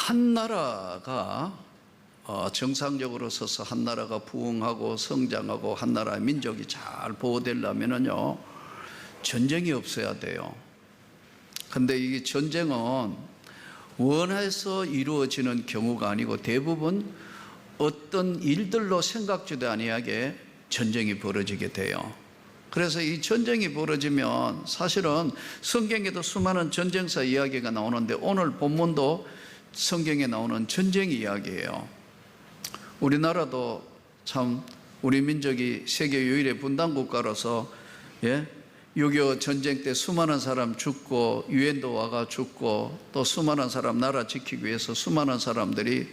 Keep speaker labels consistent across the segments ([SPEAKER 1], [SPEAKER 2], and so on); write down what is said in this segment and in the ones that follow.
[SPEAKER 1] 한 나라가 정상적으로 서서 한 나라가 부흥하고 성장하고 한 나라의 민족이 잘 보호되려면요 전쟁이 없어야 돼요. 근데 이 전쟁은 원해서 이루어지는 경우가 아니고 대부분 어떤 일들로 생각지도 아니하게 전쟁이 벌어지게 돼요. 그래서 이 전쟁이 벌어지면 사실은 성경에도 수많은 전쟁사 이야기가 나오는데 오늘 본문도 성경에 나오는 전쟁 이야기예요. 우리나라도 참 우리 민족이 세계 유일의 분단 국가로서 6.25 전쟁 때 수많은 사람 죽고 유엔도 와가 죽고 또 수많은 사람 나라 지키기 위해서 수많은 사람들이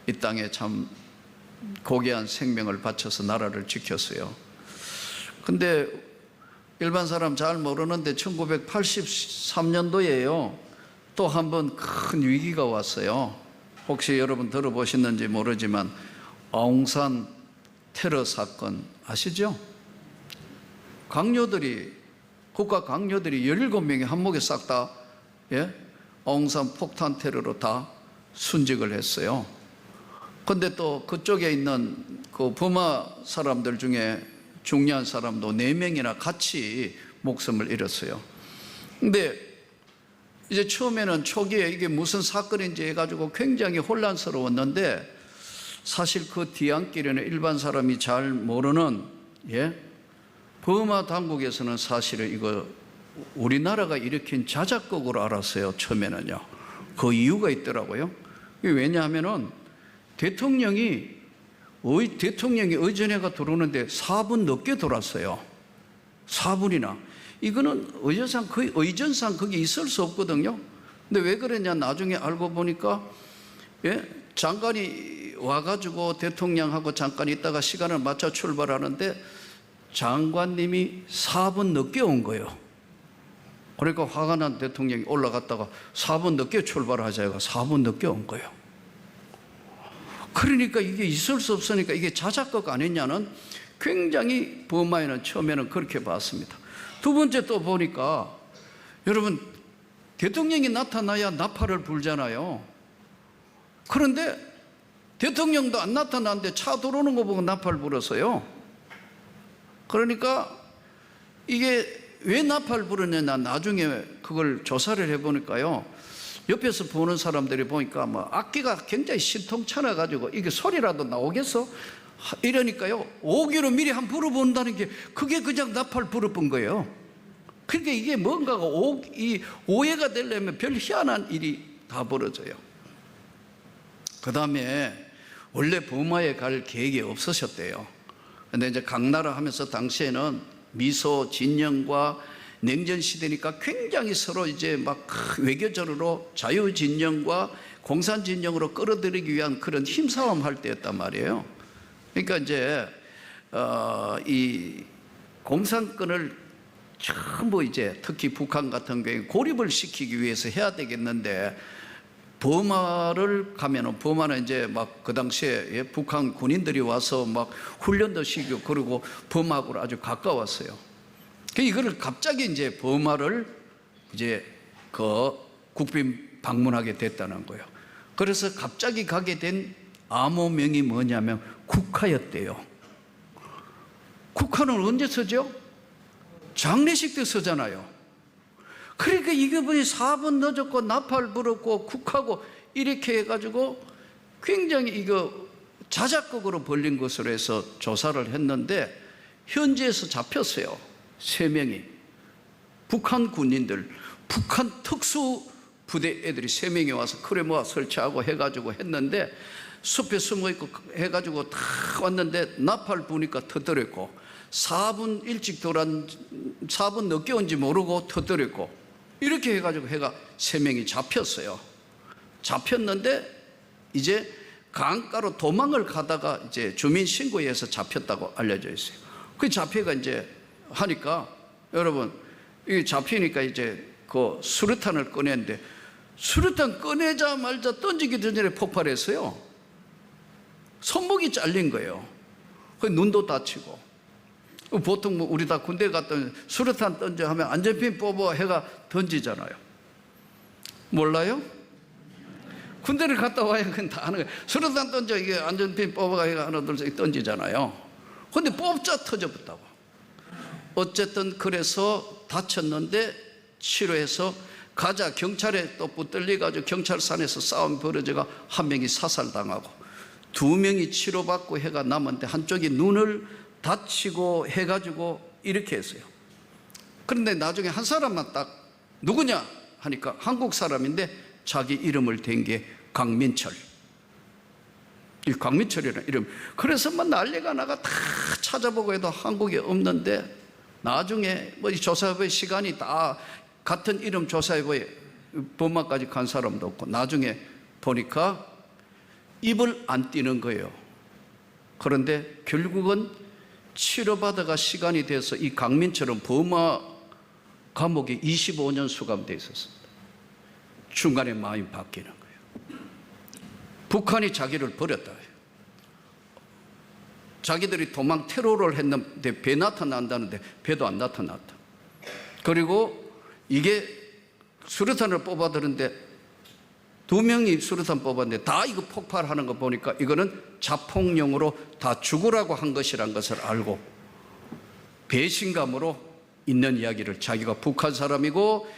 [SPEAKER 1] 이 땅에 참 고귀한 생명을 바쳐서 나라를 지켰어요. 근데 일반 사람 잘 모르는데 1983년도에요 또 한 번 큰 위기가 왔어요. 혹시 여러분 들어보셨는지 모르지만 아웅산 테러 사건 아시죠? 국가 강요들이 17명이 한목에 싹 다 아웅산 폭탄 테러로 다 순직을 했어요. 근데 또 그쪽에 있는 그 버마 사람들 중에 중요한 사람도 4명이나 같이 목숨을 잃었어요. 근데 이제 처음에는 초기에 이게 무슨 사건인지 해가지고 굉장히 혼란스러웠는데 사실 그 뒤안길에는 일반 사람이 잘 모르는 버마 당국에서는 사실은 이거 우리나라가 일으킨 자작극으로 알았어요. 처음에는요. 그 이유가 있더라고요. 왜냐하면은 대통령이 의전회가 들어오는데 4분 늦게 들어왔어요. 4분이나. 이거는 의전상 그게 있을 수 없거든요. 근데 왜 그랬냐 나중에 알고 보니까 장관이 와가지고 대통령하고 잠깐 있다가 시간을 맞춰 출발하는데 장관님이 4분 늦게 온 거예요. 그러니까 화가 난 대통령이 올라갔다가 4분 늦게 출발하자 해가 4분 늦게 온 거예요. 그러니까 이게 있을 수 없으니까 이게 자작극 아니냐는 굉장히 버마에는 처음에는 그렇게 봤습니다. 두 번째 또 보니까 여러분 대통령이 나타나야 나팔을 불잖아요. 그런데 대통령도 안 나타나는데 차 들어오는 거 보고 나팔 불었어요. 그러니까 이게 왜 나팔 불었냐 나중에 그걸 조사를 해보니까요 옆에서 보는 사람들이 보니까 뭐 악기가 굉장히 신통찮아 가지고 이게 소리라도 나오겠어? 이러니까요 오기로 미리 한번 불어본다는 게 그게 그냥 나팔 불어본 거예요. 그러니까 이게 뭔가가 오해가 되려면 별 희한한 일이 다 벌어져요. 그 다음에 원래 버마에 갈 계획이 없으셨대요. 근데 이제 각 나라 하면서 당시에는 미소 진영과 냉전 시대니까 굉장히 서로 이제 막 외교전으로 자유진영과 공산진영으로 끌어들이기 위한 그런 힘싸움 할 때였단 말이에요. 그러니까 이제 이 공산권을 전부 이제 특히 북한 같은 경우에 고립을 시키기 위해서 해야 되겠는데 버마를 가면은 버마는 이제 막 그 당시에 북한 군인들이 와서 막 훈련도 시키고 그리고 버마하고 아주 가까웠어요. 이거를 갑자기 이제 버마를 이제 그 국빈 방문하게 됐다는 거예요. 그래서 갑자기 가게 된 암호명이 뭐냐면 국화였대요. 국화는 언제 쓰죠? 장례식 때 쓰잖아요. 그러니까 이게 뭐 4분 늦었고 나팔 불었고 국화고 이렇게 해가지고 굉장히 이거 자작극으로 벌린 것으로 해서 조사를 했는데 현지에서 잡혔어요. 3명이 북한 군인들 북한 특수부대 애들이 3명이 와서 크레모아 설치하고 해가지고 했는데 숲에 숨어있고 해가지고 다 왔는데 나팔 부니까 터뜨렸고 4분 일찍 4분 늦게 온지 모르고 터뜨렸고 이렇게 해가지고 해가 3명이 잡혔어요. 잡혔는데 이제 강가로 도망을 가다가 이제 주민신고에서 잡혔다고 알려져 있어요. 그 잡혀가 이제 하니까 여러분 이게 잡히니까 이제 그 수류탄을 꺼냈는데 수류탄 꺼내자마자 던지기 전에 폭발했어요. 손목이 잘린 거예요. 눈도 다치고. 보통 뭐 우리 다 군대 갔더니 수류탄 던져 하면 안전핀 뽑아 해가 던지잖아요. 몰라요? 군대를 갔다 와야 그건 다 하는 거예요. 수류탄 던져 이게 안전핀 뽑아가 하나 둘 던지잖아요. 근데 뽑자 터져버렸다고. 어쨌든 그래서 다쳤는데 치료해서 가자 경찰에 또 붙들려가지고 경찰산에서 싸움이 벌어져가 한 명이 사살당하고 두 명이 치료받고 해가 남았는데 한쪽이 눈을 다치고 해가지고 이렇게 했어요. 그런데 나중에 한 사람만 딱 누구냐 하니까 한국 사람인데 자기 이름을 댄 게 강민철. 이 강민철이라는 이름. 그래서 막 난리가 나가 다 찾아보고 해도 한국에 없는데 나중에 뭐 조사해보의 시간이 다 같은 이름 조사해보의 법마까지 간 사람도 없고 나중에 보니까 입을 안 띄는 거예요. 그런데 결국은 치료받아가 시간이 돼서 이 강민철은 범아 감옥에 25년 수감되어 있었습니다. 중간에 마음이 바뀌는 거예요. 북한이 자기를 버렸다. 자기들이 도망 테러를 했는데 배 나타난다는데 배도 안 나타났다. 그리고 이게 수류탄을 뽑아들는데 두 명이 수류탄 뽑았는데 다 이거 폭발하는 거 보니까 이거는 자폭용으로 다 죽으라고 한 것이란 것을 알고 배신감으로 있는 이야기를 자기가 북한 사람이고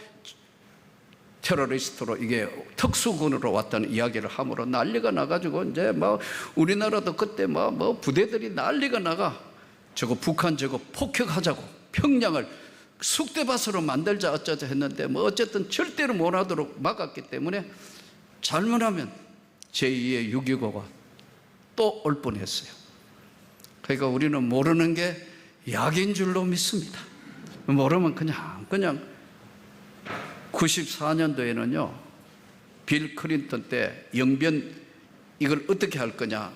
[SPEAKER 1] 테러리스트로 이게 특수군으로 왔다는 이야기를 함으로 난리가 나가지고 이제 막 우리나라도 그때 뭐 부대들이 난리가 나가 저거 북한 저거 폭격하자고 평양을 쑥대밭으로 만들자 어쩌자 했는데 뭐 어쨌든 절대로 못하도록 막았기 때문에 잘못하면 제2의 6.25가 또 올 뻔했어요. 그러니까 우리는 모르는 게 약인 줄로 믿습니다. 모르면 그냥 94년도에는요 빌 클린턴 때 영변 이걸 어떻게 할 거냐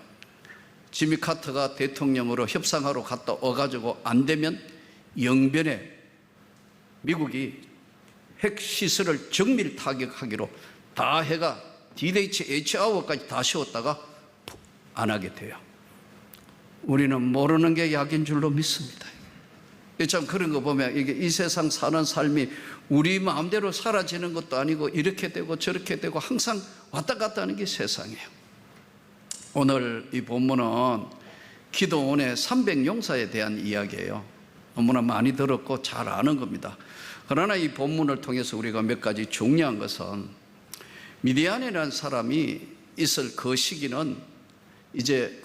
[SPEAKER 1] 지미 카터가 대통령으로 협상하러 갔다 와가지고 안 되면 영변에 미국이 핵시설을 정밀 타격하기로 다 해가 DH하워까지 다 씌웠다가 안 하게 돼요. 우리는 모르는 게 약인 줄로 믿습니다. 참 그런 거 보면 이게 이 세상 사는 삶이 우리 마음대로 사라지는 것도 아니고 이렇게 되고 저렇게 되고 항상 왔다 갔다 하는 게 세상이에요. 오늘 이 본문은 기도원의 300용사에 대한 이야기예요. 너무나 많이 들었고 잘 아는 겁니다. 그러나 이 본문을 통해서 우리가 몇 가지 중요한 것은 미디안이라는 사람이 있을 그 시기는 이제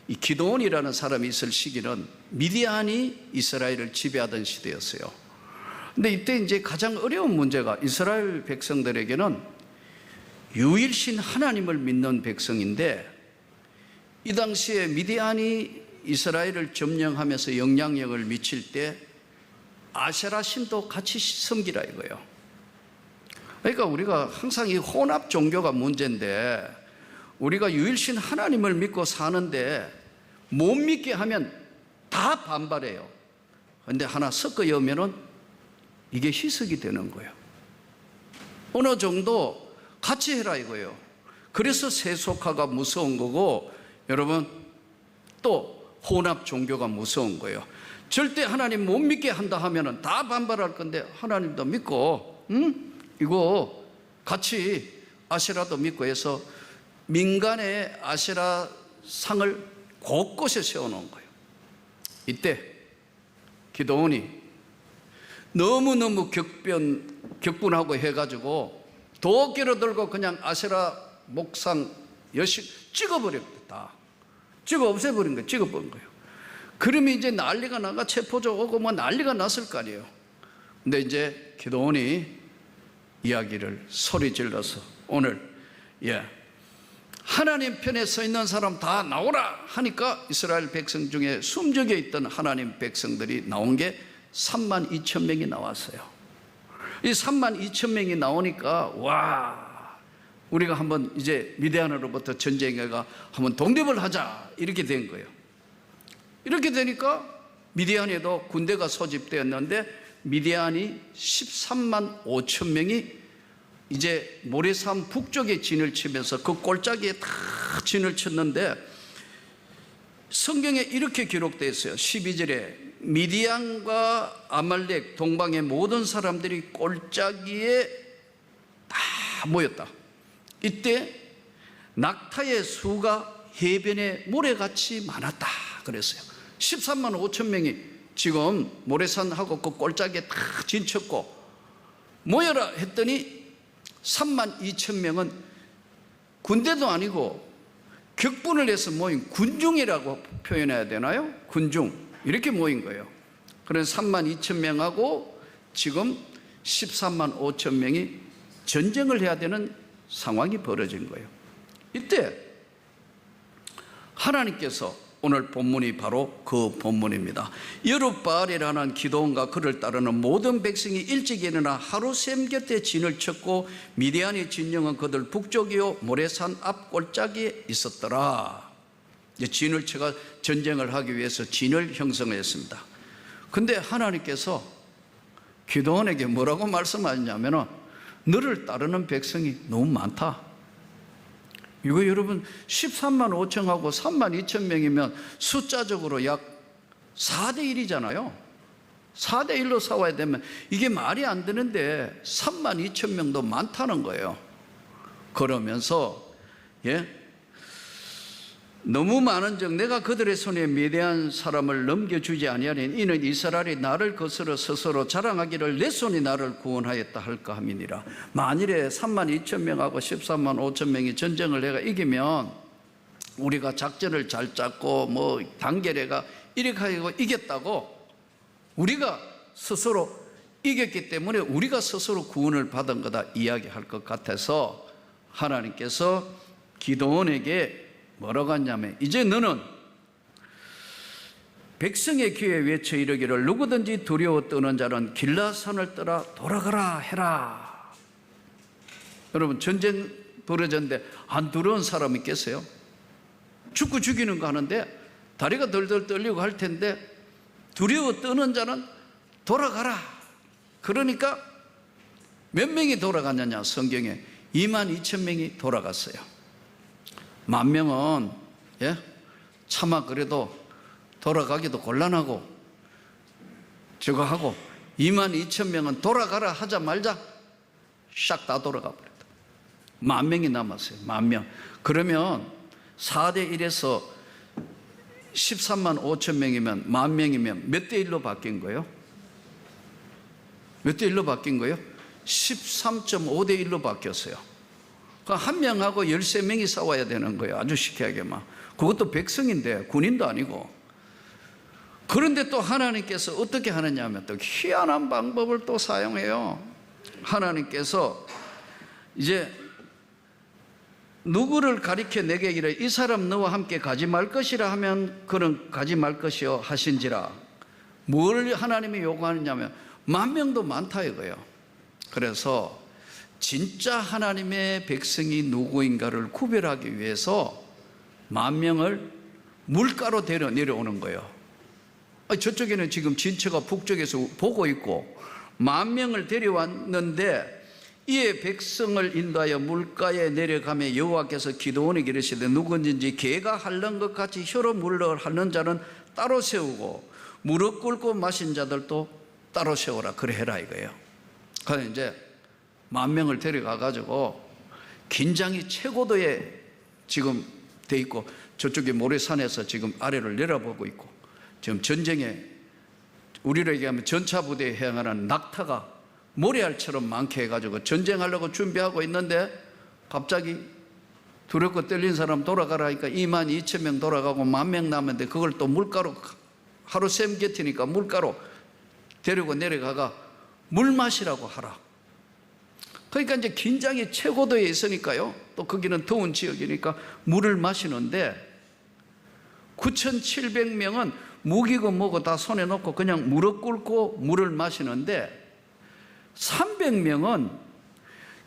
[SPEAKER 1] 이 기도원이라는 사람이 있을 시기는 미디안이 이스라엘을 지배하던 시대였어요. 근데 이때 이제 가장 어려운 문제가 이스라엘 백성들에게는 유일신 하나님을 믿는 백성인데 이 당시에 미디안이 이스라엘을 점령하면서 영향력을 미칠 때 아세라 신도 같이 섬기라 이거예요. 그러니까 우리가 항상 이 혼합 종교가 문제인데 우리가 유일신 하나님을 믿고 사는데 못 믿게 하면 다 반발해요. 그런데 하나 섞어 여면은 이게 희석이 되는 거예요. 어느 정도 같이 해라 이거예요. 그래서 세속화가 무서운 거고 여러분 또 혼합 종교가 무서운 거예요. 절대 하나님 못 믿게 한다 하면은 다 반발할 건데 하나님도 믿고 이거 같이 아세라도 믿고 해서 민간의 아세라 상을 곳곳에 세워놓은 거예요. 이때 기도원이 너무너무 격분하고 해가지고 도끼를 들고 그냥 아세라 목상 열심히 찍어버렸다. 찍어 없애버린 거예요. 찍어버린 거예요. 그러면 이제 난리가 나가 체포조 오고 뭐 난리가 났을 거 아니에요. 근데 이제 기도원이 이야기를 소리 질러서 오늘 하나님 편에 서 있는 사람 다 나오라 하니까 이스라엘 백성 중에 숨죽여 있던 하나님 백성들이 나온 게 32,000명이 나왔어요. 이 32,000명이 나오니까 와 우리가 한번 이제 미디안으로부터 전쟁해가 한번 독립을 하자 이렇게 된 거예요. 이렇게 되니까 미디안에도 군대가 소집되었는데 미디안이 13만 5천 명이 이제 모래산 북쪽에 진을 치면서 그 골짜기에 다 진을 쳤는데 성경에 이렇게 기록되어 있어요. 12절에 미디안과 아말렉 동방의 모든 사람들이 골짜기에 다 모였다. 이때 낙타의 수가 해변에 모래같이 많았다 그랬어요. 13만 5천 명이 지금 모래산하고 그 골짜기에 다 진쳤고 모여라 했더니 3만 2천 명은 군대도 아니고 격분을 해서 모인 군중이라고 표현해야 되나요? 군중 이렇게 모인 거예요. 그래서 3만 2천 명하고 지금 13만 5천 명이 전쟁을 해야 되는 상황이 벌어진 거예요. 이때 하나님께서 오늘 본문이 바로 그 본문입니다. 여룻바알이라는 기드온과 그를 따르는 모든 백성이 일찍 일어나 하루 샘 곁에 진을 쳤고 미디안의 진영은 그들 북쪽이요 모래산 앞 골짜기에 있었더라. 진을 쳐가 전쟁을 하기 위해서 진을 형성했습니다. 근데 하나님께서 기드온에게 뭐라고 말씀하셨냐면 너를 따르는 백성이 너무 많다. 이거 여러분 13만 5천하고 3만 2천 명이면 숫자적으로 약 4대 1이잖아요. 4대 1로 싸워야 되면 이게 말이 안 되는데 3만 2천 명도 많다는 거예요. 그러면서 너무 많은즉 내가 그들의 손에 미대한 사람을 넘겨주지 아니하리니 이는 이스라엘이 나를 거스러 스스로 자랑하기를 내 손이 나를 구원하였다 할까 함이니라. 만일에 3만 2천 명하고 13만 5천 명이 전쟁을 내가 이기면 우리가 작전을 잘 짰고 뭐 단결해가 이렇게 하고 이겼다고 우리가 스스로 이겼기 때문에 우리가 스스로 구원을 받은 거다 이야기할 것 같아서 하나님께서 기드온에게 뭐라고 하냐면 이제 너는 백성의 귀에 외쳐 이르기를 누구든지 두려워 떠는 자는 길라산을 떠나 돌아가라 해라. 여러분 전쟁 벌어졌는데 안 두려운 사람 있겠어요? 죽고 죽이는 거 하는데 다리가 덜덜 떨리고 할 텐데 두려워 떠는 자는 돌아가라. 그러니까 몇 명이 돌아갔느냐 성경에 2만 2천 명이 돌아갔어요. 10,000명은 차마 그래도 돌아가기도 곤란하고 저거 하고 2만 2천 명은 돌아가라 하자 말자 싹 다 돌아가 버렸다. 10,000명이 남았어요. 10,000명. 그러면 4대 1에서 13만 5천 명이면 10,000명이면 몇 대 1로 바뀐 거예요? 몇 대 1로 바뀐 거예요? 13.5대 1로 바뀌었어요. 한 명하고 13명이 싸워야 되는 거예요. 아주 시키하게만. 그것도 백성인데 군인도 아니고. 그런데 또 하나님께서 어떻게 하느냐 하면 또 희한한 방법을 또 사용해요. 하나님께서 이제 누구를 가리켜 내게 이르 이 사람 너와 함께 가지 말 것이라 하면 그는 가지 말 것이요 하신지라. 뭘 하나님이 요구하느냐면 10,000명도 많다 이거예요. 그래서 진짜 하나님의 백성이 누구인가를 구별하기 위해서 10,000명을 물가로 내려오는 거예요. 저쪽에는 지금 진처가 북쪽에서 보고 있고 10,000명을 데려왔는데 이에 백성을 인도하여 물가에 내려가며 여호와께서 기드온에게 이르시되 누구든지 개가 핥는 것 같이 혀로 물을 핥는 자는 따로 세우고 무릎 꿇고 마신 자들도 따로 세우라. 그래 해라 이거예요. 그래서 이제 10,000명을 데려가 가지고 긴장이 최고도에 지금 돼 있고 저쪽에 모래산에서 지금 아래를 내려보고 있고 지금 전쟁에 우리로 얘기하면 전차부대에 행하는 낙타가 모래알처럼 많게 해가지고 전쟁하려고 준비하고 있는데 갑자기 두렵고 떨린 사람 돌아가라 하니까 2만 2천 명 돌아가고 10,000명 남았는데 그걸 또 물가로 하루 샘 곁이니까 물가로 데리고 내려가가 물 마시라고 하라. 그러니까 이제 긴장이 최고도에 있으니까요. 또 거기는 더운 지역이니까 물을 마시는데 9,700명은 무기고 뭐고 다 손에 놓고 그냥 무릎 꿇고 물을 마시는데 300명은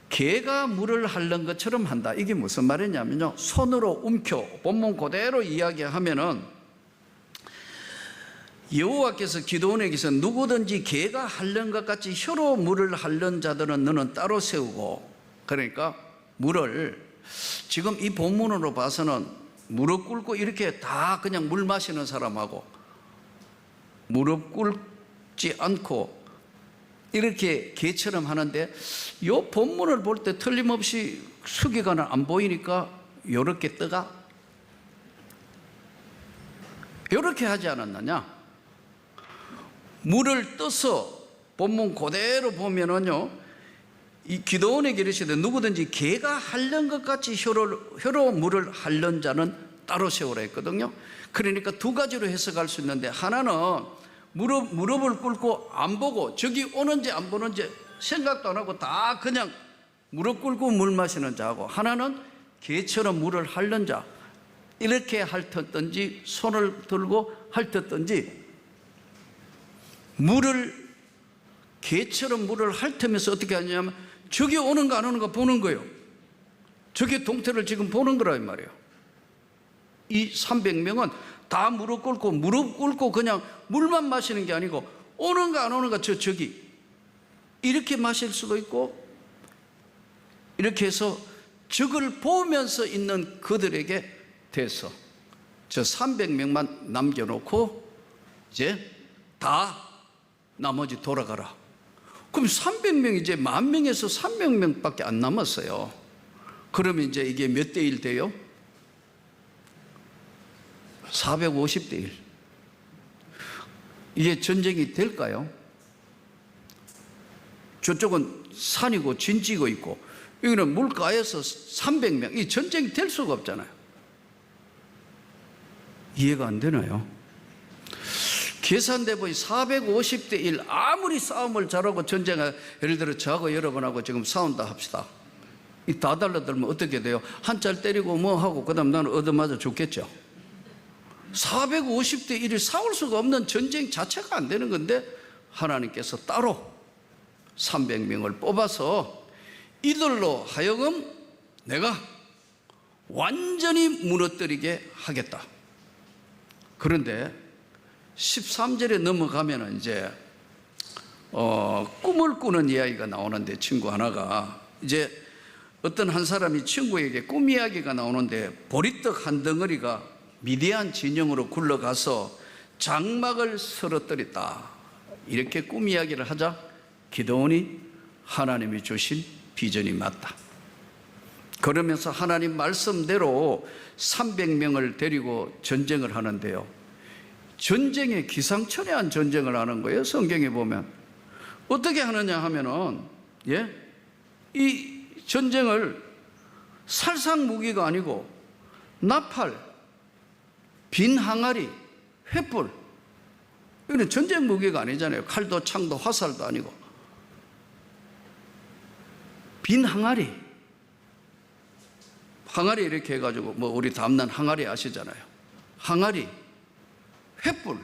[SPEAKER 1] 개가 물을 핥는 것처럼 한다. 이게 무슨 말이냐면요. 손으로 움켜 본문 그대로 이야기하면은 여호와께서 기드온에게서 누구든지 개가 핥는 것 같이 혀로 물을 핥는 자들은 너는 따로 세우고 그러니까 물을 지금 이 본문으로 봐서는 무릎 꿇고 이렇게 다 그냥 물 마시는 사람하고 무릎 꿇지 않고 이렇게 개처럼 하는데 이 본문을 볼 때 틀림없이 수기관은 안 보이니까 이렇게 떠가 이렇게 하지 않았느냐? 물을 떠서 본문 그대로 보면은요, 이 기도원에게 이르시되 누구든지 개가 핥는 것 같이 혀로 물을 핥는 자는 따로 세우라 했거든요. 그러니까 두 가지로 해석할 수 있는데, 하나는 무릎을 꿇고 안 보고 저기 오는지 안 보는지 생각도 안 하고 다 그냥 무릎 꿇고 물 마시는 자하고, 하나는 개처럼 물을 핥는 자, 이렇게 핥았든지 손을 들고 핥았든지 개처럼 물을 핥으면서 어떻게 하냐면 저기 오는가 안 오는가 보는 거예요. 저기 동태를 지금 보는 거라 이 말이에요. 이 300명은 다 무릎 꿇고 그냥 물만 마시는 게 아니고 오는가 안 오는가 저기 이렇게 마실 수도 있고, 이렇게 해서 저걸 보면서 있는 그들에게 대해서 저 300명만 남겨놓고 이제 다 나머지 돌아가라. 그럼 300명 이제 10,000명에서 300명밖에 안 남았어요. 그러면 이제 이게 몇 대 1 돼요? 450대 1. 이게 전쟁이 될까요? 저쪽은 산이고 진지고 있고 여기는 물가에서 300명, 이 전쟁이 될 수가 없잖아요. 이해가 안 되나요? 계산돼 보니 450대 1, 아무리 싸움을 잘하고 전쟁을, 예를 들어 저하고 여러분하고 지금 싸운다 합시다. 이 다 달라들면 어떻게 돼요? 한 짤 때리고 뭐 하고 그 다음 나는 얻어맞아 죽겠죠. 450대 1이 싸울 수가 없는 전쟁 자체가 안 되는 건데, 하나님께서 따로 300명을 뽑아서 이들로 하여금 내가 완전히 무너뜨리게 하겠다. 그런데 13절에 넘어가면 이제 꿈을 꾸는 이야기가 나오는데, 친구 하나가 이제 어떤 한 사람이 친구에게 꿈 이야기가 나오는데, 보리떡 한 덩어리가 미디안 진영으로 굴러가서 장막을 쓰러뜨렸다, 이렇게 꿈 이야기를 하자 기드온이 하나님이 주신 비전이 맞다, 그러면서 하나님 말씀대로 300명을 데리고 전쟁을 하는데요, 전쟁에 기상천외한 전쟁을 하는 거예요. 성경에 보면 어떻게 하느냐 하면은, 이 전쟁을 살상 무기가 아니고 나팔, 빈 항아리, 횃불, 이거는 전쟁 무기가 아니잖아요. 칼도 창도 화살도 아니고 빈 항아리 이렇게 해가지고, 뭐 우리 담난 항아리 아시잖아요. 항아리, 횃불,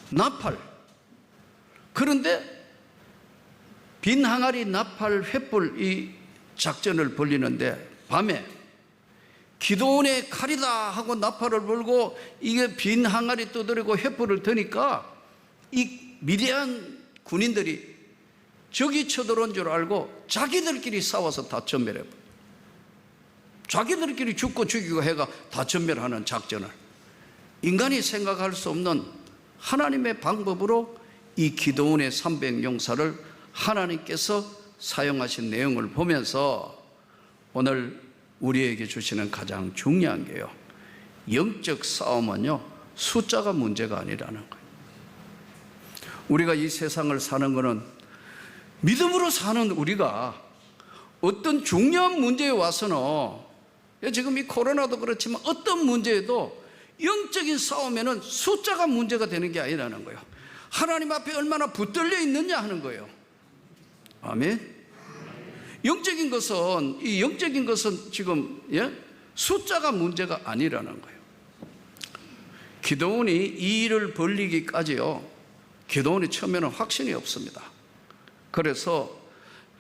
[SPEAKER 1] 나팔. 그런데 빈 항아리, 나팔, 횃불 이 작전을 벌리는데, 밤에 기드온의 칼이다 하고 나팔을 불고 이게 빈 항아리 두드리고 횃불을 드니까 이 미디안 군인들이 적이 쳐들어온 줄 알고 자기들끼리 싸워서 다 전멸해버려. 자기들끼리 죽고 죽이고 해가 다 전멸하는 작전을, 인간이 생각할 수 없는 하나님의 방법으로 이 기드온의 300용사를 하나님께서 사용하신 내용을 보면서 오늘 우리에게 주시는 가장 중요한 게요, 영적 싸움은요 숫자가 문제가 아니라는 거예요. 우리가 이 세상을 사는 거는, 믿음으로 사는 우리가 어떤 중요한 문제에 와서는, 지금 이 코로나도 그렇지만 어떤 문제에도 영적인 싸움에는 숫자가 문제가 되는 게 아니라는 거예요. 하나님 앞에 얼마나 붙들려 있느냐 하는 거예요. 아멘. 영적인 것은 지금 숫자가 문제가 아니라는 거예요. 기드온이 이 일을 벌리기까지요, 기드온이 처음에는 확신이 없습니다. 그래서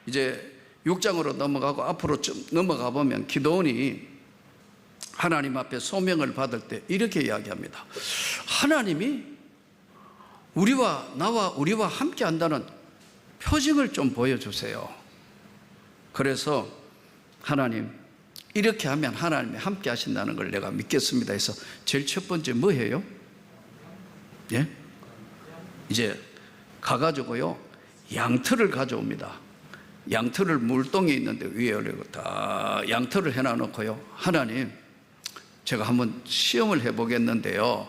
[SPEAKER 1] 이제 6장으로 넘어가고 앞으로 좀 넘어가 보면 기드온이 하나님 앞에 소명을 받을 때 이렇게 이야기합니다. 하나님이 우리와 함께 한다는 표징을 좀 보여주세요. 그래서 하나님, 이렇게 하면 하나님이 함께 하신다는 걸 내가 믿겠습니다 해서 제일 첫 번째 뭐 해요? 이제 가가지고요 양털을 가져옵니다. 양털을 물동에 있는데 위에 올리고 다 양털을 해놔놓고요, 하나님 제가 한번 시험을 해보겠는데요,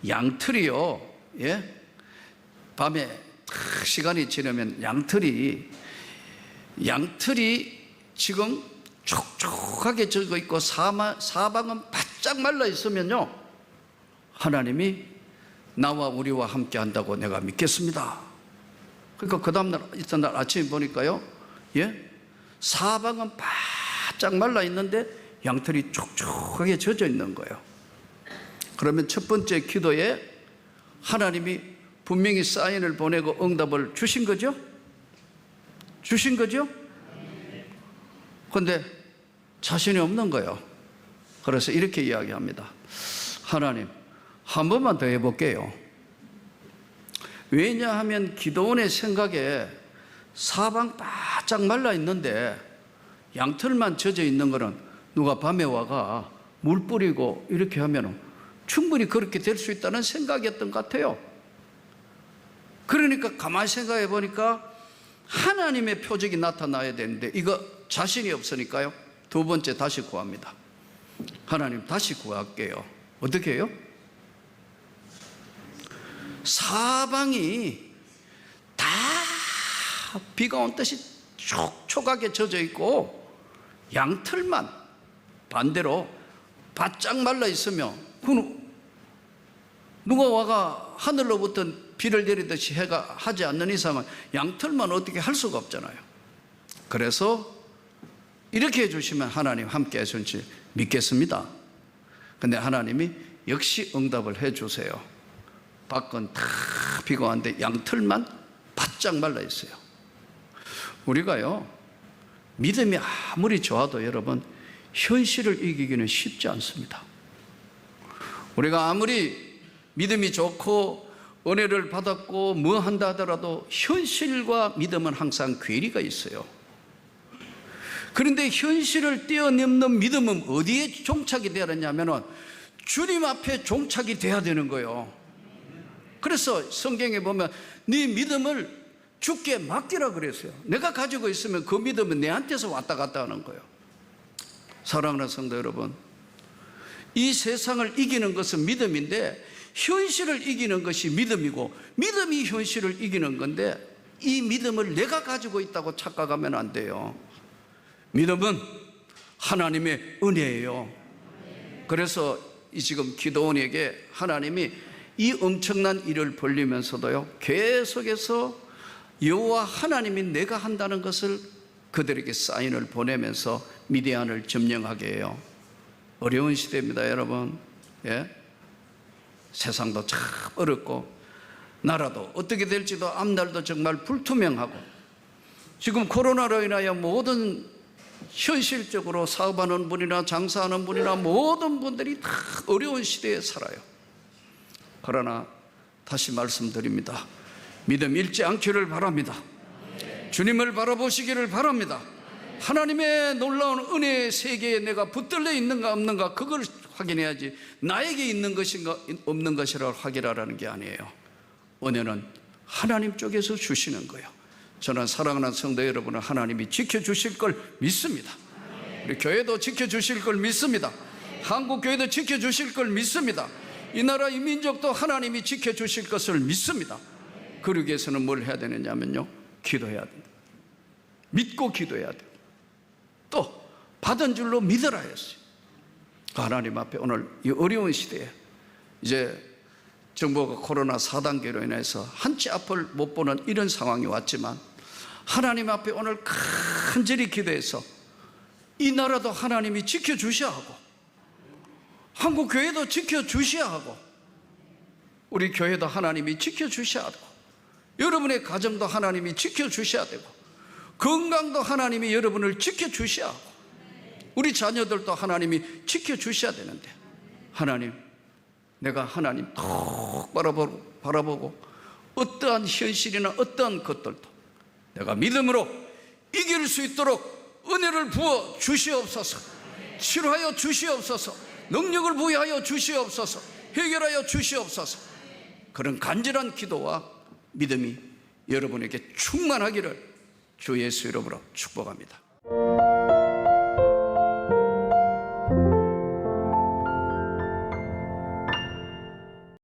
[SPEAKER 1] 양털이요, 예? 밤에 탁 시간이 지나면 양털이 지금 촉촉하게 젖어 있고 사방은 바짝 말라 있으면요, 하나님이 나와 우리와 함께 한다고 내가 믿겠습니다. 그러니까 그 다음날 이튿날 아침에 보니까요, 예? 사방은 바짝 말라 있는데 양털이 촉촉하게 젖어 있는 거예요. 그러면 첫 번째 기도에 하나님이 분명히 사인을 보내고 응답을 주신 거죠? 주신 거죠? 그런데 자신이 없는 거예요. 그래서 이렇게 이야기합니다. 하나님, 한 번만 더 해볼게요. 왜냐하면 기도원의 생각에 사방 바짝 말라 있는데 양털만 젖어 있는 거는 누가 밤에 와가 물 뿌리고 이렇게 하면 충분히 그렇게 될 수 있다는 생각이었던 것 같아요. 그러니까 가만히 생각해 보니까 하나님의 표적이 나타나야 되는데 이거 자신이 없으니까요, 두 번째 다시 구합니다. 하나님 다시 구할게요. 어떻게 해요? 사방이 다 비가 온 듯이 촉촉하게 젖어 있고 양털만 반대로 바짝 말라 있으며 누가 와가 하늘로부터 비를 내리듯이 해가 하지 않는 이상은 양털만 어떻게 할 수가 없잖아요. 그래서 이렇게 해주시면 하나님 함께 하실지 믿겠습니다. 근데 하나님이 역시 응답을 해주세요. 밖은 다 비가 왔는데 양털만 바짝 말라 있어요. 우리가요, 믿음이 아무리 좋아도 여러분 현실을 이기기는 쉽지 않습니다. 우리가 아무리 믿음이 좋고 은혜를 받았고 뭐 한다 하더라도 현실과 믿음은 항상 괴리가 있어요. 그런데 현실을 뛰어넘는 믿음은 어디에 종착이 되어야 하냐면 주님 앞에 종착이 돼야 되는 거예요. 그래서 성경에 보면 네 믿음을 주께 맡기라 그랬어요. 내가 가지고 있으면 그 믿음은 내한테서 왔다 갔다 하는 거예요. 사랑하는 성도 여러분, 이 세상을 이기는 것은 믿음인데 현실을 이기는 것이 믿음이고 믿음이 현실을 이기는 건데 이 믿음을 내가 가지고 있다고 착각하면 안 돼요. 믿음은 하나님의 은혜예요. 그래서 이 지금 기도원에게 하나님이 이 엄청난 일을 벌리면서도요 계속해서 여호와 하나님이 내가 한다는 것을 그들에게 사인을 보내면서 미디안을 점령하게 해요. 어려운 시대입니다, 여러분. 예? 세상도 참 어렵고 나라도 어떻게 될지도 앞날도 정말 불투명하고 지금 코로나로 인하여 모든 현실적으로 사업하는 분이나 장사하는 분이나 모든 분들이 다 어려운 시대에 살아요. 그러나 다시 말씀드립니다. 믿음 잃지 않기를 바랍니다. 주님을 바라보시기를 바랍니다. 하나님의 놀라운 은혜의 세계에 내가 붙들려 있는가 없는가 그걸 확인해야지 나에게 있는 것인가 없는 것이라 확인하라는 게 아니에요. 은혜는 하나님 쪽에서 주시는 거예요. 저는 사랑하는 성도 여러분을 하나님이 지켜주실 걸 믿습니다. 우리 교회도 지켜주실 걸 믿습니다. 한국 교회도 지켜주실 걸 믿습니다. 이 나라 이 민족도 하나님이 지켜주실 것을 믿습니다. 그러기 위해서는 뭘 해야 되느냐면요, 기도해야 됩니다. 믿고 기도해야 돼요. 또 받은 줄로 믿으라 했어요. 하나님 앞에 오늘 이 어려운 시대에 이제 정부가 코로나 4단계로 인해서 한치 앞을 못 보는 이런 상황이 왔지만 하나님 앞에 오늘 간절히 기도해서 이 나라도 하나님이 지켜주셔야 하고 한국 교회도 지켜주셔야 하고 우리 교회도 하나님이 지켜주셔야 하고 여러분의 가정도 하나님이 지켜주셔야 되고 건강도 하나님이 여러분을 지켜주셔야 하고 우리 자녀들도 하나님이 지켜주셔야 되는데 하나님, 내가 하나님 톡 바라보고 어떠한 현실이나 어떠한 것들도 내가 믿음으로 이길 수 있도록 은혜를 부어 주시옵소서. 치료하여 주시옵소서. 능력을 부여하여 주시옵소서. 해결하여 주시옵소서. 그런 간절한 기도와 믿음이 여러분에게 충만하기를 주 예수 이름으로 축복합니다.